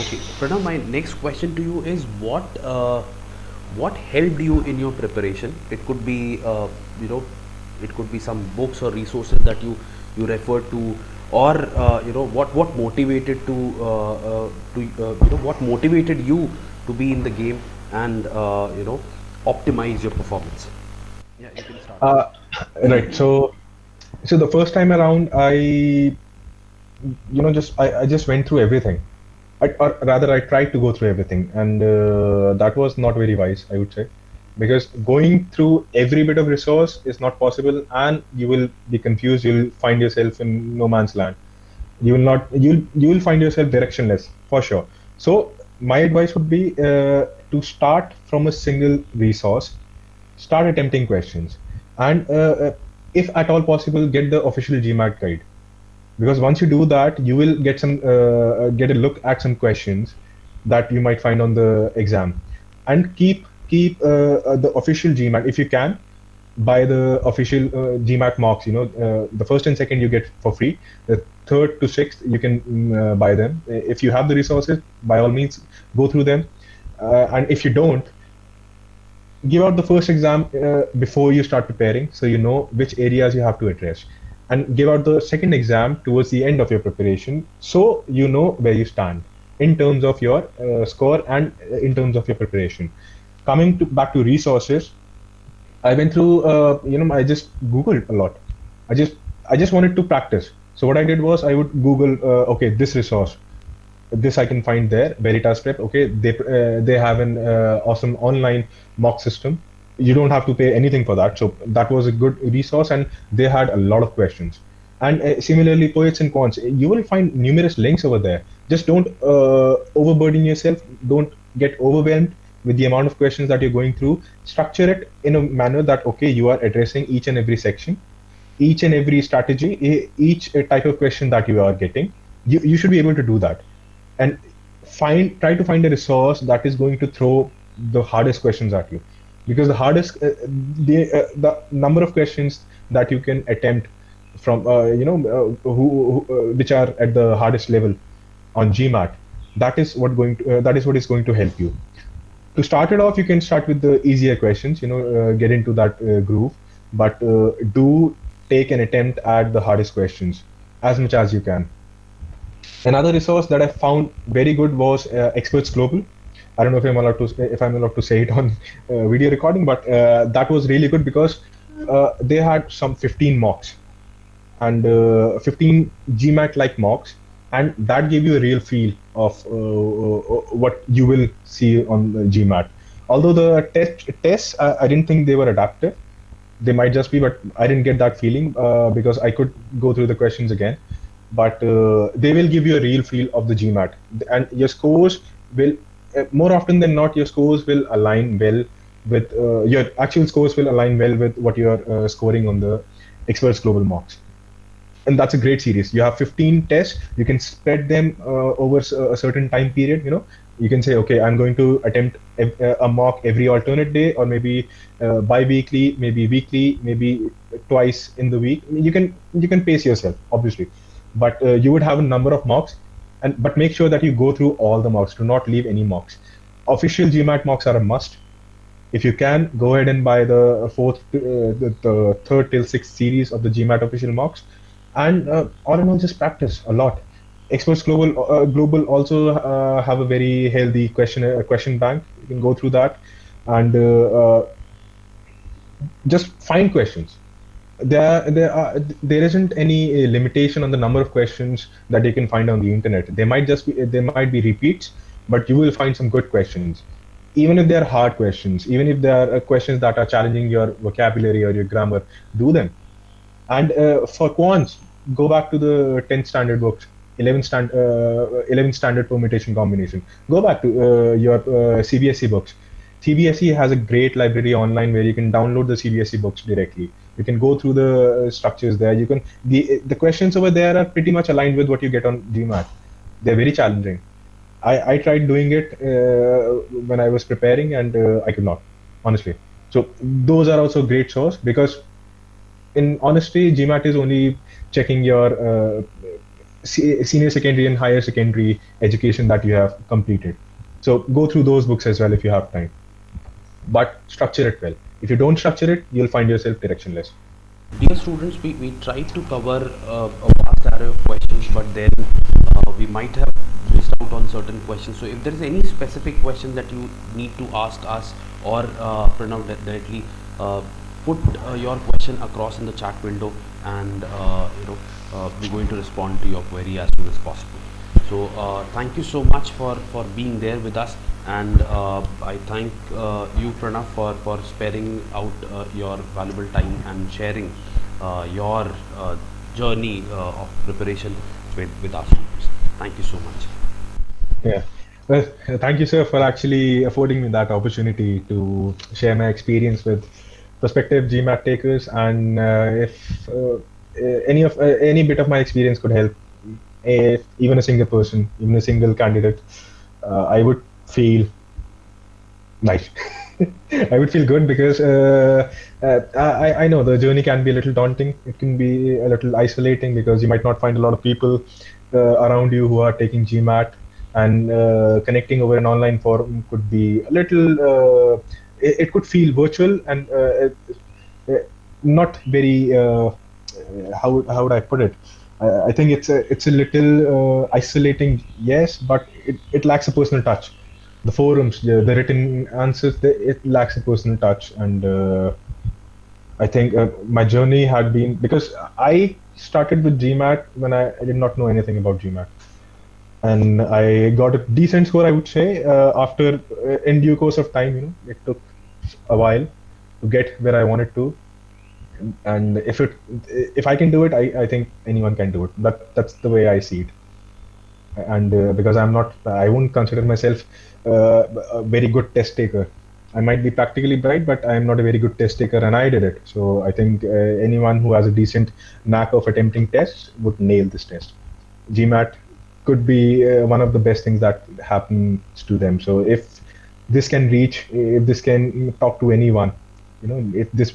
Okay, Pranav, my next question to you is what helped you in your preparation? It could be you know it could be some books or resources that you refer to, or what motivated what motivated you to be in the game and optimize your performance. Yeah, you can start. Uh, right. So the first time around, I just went through everything. Or rather, I tried to go through everything, and that was not very wise, I would say, because going through every bit of resource is not possible, and you will be confused. You'll find yourself in no man's land. You will not. You will find yourself directionless for sure. So my advice would be to start from a single resource, start attempting questions, and if at all possible, get the official GMAT guide, because once you do that, you will get a look at some questions that you might find on the exam, and keep the official GMAT if you can. Buy the official GMAT marks. The first and second you get for free. The third to sixth you can buy them if you have the resources. By all means, go through them. And if you don't, give out the first exam before you start preparing, so you know which areas you have to address, and give out the second exam towards the end of your preparation, so you know where you stand in terms of your score and in terms of your preparation. Coming to back to resources, I went through, I just Googled a lot. I just I just wanted to practice. So what I did was I would Google, okay, this resource, this I can find there, Veritas Prep. Okay, they have an awesome online mock system. You don't have to pay anything for that, so that was a good resource, and they had a lot of questions. And similarly, Poets and Cons, you will find numerous links over there. Just don't overburden yourself. Don't get overwhelmed with the amount of questions that you're going through. Structure it in a manner that, okay, you are addressing each and every section, each and every strategy, each type of question that you are getting. You should be able to do that, and try to find a resource that is going to throw the hardest questions at you, because the number of questions that you can attempt from which are at the hardest level on GMAT, that is what is going to help you. To start it off, you can start with the easier questions, get into that groove, but do take an attempt at the hardest questions as much as you can. Another resource that I found very good was Experts Global. I don't know if I'm allowed to say it on video recording, but that was really good because they had some 15 mocks, and 15 GMAT like mocks, and that gave you a real feel of what you will see on the GMAT. Although the tests, I didn't think they were adaptive. They might just be, but I didn't get that feeling because I could go through the questions again. But they will give you a real feel of the GMAT, and your scores will, more often than not, your scores will align well with your actual scores will align well with what you're scoring on the Experts Global mocks. And that's a great series. You have 15 tests. You can spread them over a certain time period. You can say, okay, I'm going to attempt a mock every alternate day, or maybe bi-weekly, maybe weekly, maybe twice in the week. You can pace yourself, obviously, but you would have a number of mocks, and but make sure that you go through all the mocks. Do not leave any mocks. Official GMAT mocks are a must. If you can, go ahead and buy the third till sixth series of the GMAT official mocks, and all in all, just practice a lot. Experts Global also have a very healthy question bank. You can go through that, and just find questions. There isn't any limitation on the number of questions that you can find on the internet. There might be repeats, but you will find some good questions. Even if they're hard questions, even if they are questions that are challenging your vocabulary or your grammar, do them. And for quants, go back to the 10th standard books, 11th standard permutation combination. Go back to your CBSE books. CBSE has a great library online where you can download the CBSE books directly. You can go through the structures there. The questions over there are pretty much aligned with what you get on GMAT. They're very challenging. I tried doing it when I was preparing, and I could not, honestly. So those are also great source, because in honesty, GMAT is only checking your senior secondary and higher secondary education that you have completed. So go through those books as well if you have time, but structure it well. If you don't structure it, you'll find yourself directionless. Dear students, we tried to cover a vast array of questions, but then we might have missed out on certain questions. So if there is any specific question that you need to ask us, or Pranav directly, put your question across in the chat window, and we're going to respond to your query as soon as possible. So thank you so much for being there with us, and I thank you, Pranav, for sparing out your valuable time and sharing your journey of preparation with our students. Thank you so much. Yeah. Well, thank you, sir, for actually affording me that opportunity to share my experience with prospective GMAT takers. And if any bit of my experience could help, if even a single person, even a single candidate, I would feel nice. I would feel good because I know the journey can be a little daunting. It can be a little isolating because you might not find a lot of people around you who are taking GMAT, and connecting over an online forum could be a little. It could feel virtual and not very. How would I put it? I think it's a little isolating, yes, but it lacks a personal touch. The forums, the written answers, it lacks a personal touch, and I think my journey had been, because I started with GMAT when I did not know anything about GMAT, and I got a decent score, I would say. After in due course of time, it took a while to get where I wanted to, and if I can do it, I think anyone can do it. That's the way I see it. And because I won't consider myself a very good test taker. I might be practically bright, but I'm not a very good test taker, and I did it. So I think anyone who has a decent knack of attempting tests would nail this test. GMAT could be one of the best things that happens to them. So if this can talk to anyone, if this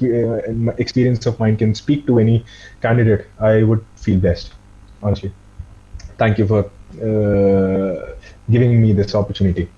experience of mine can speak to any candidate, I would feel best, honestly. Thank you for giving me this opportunity.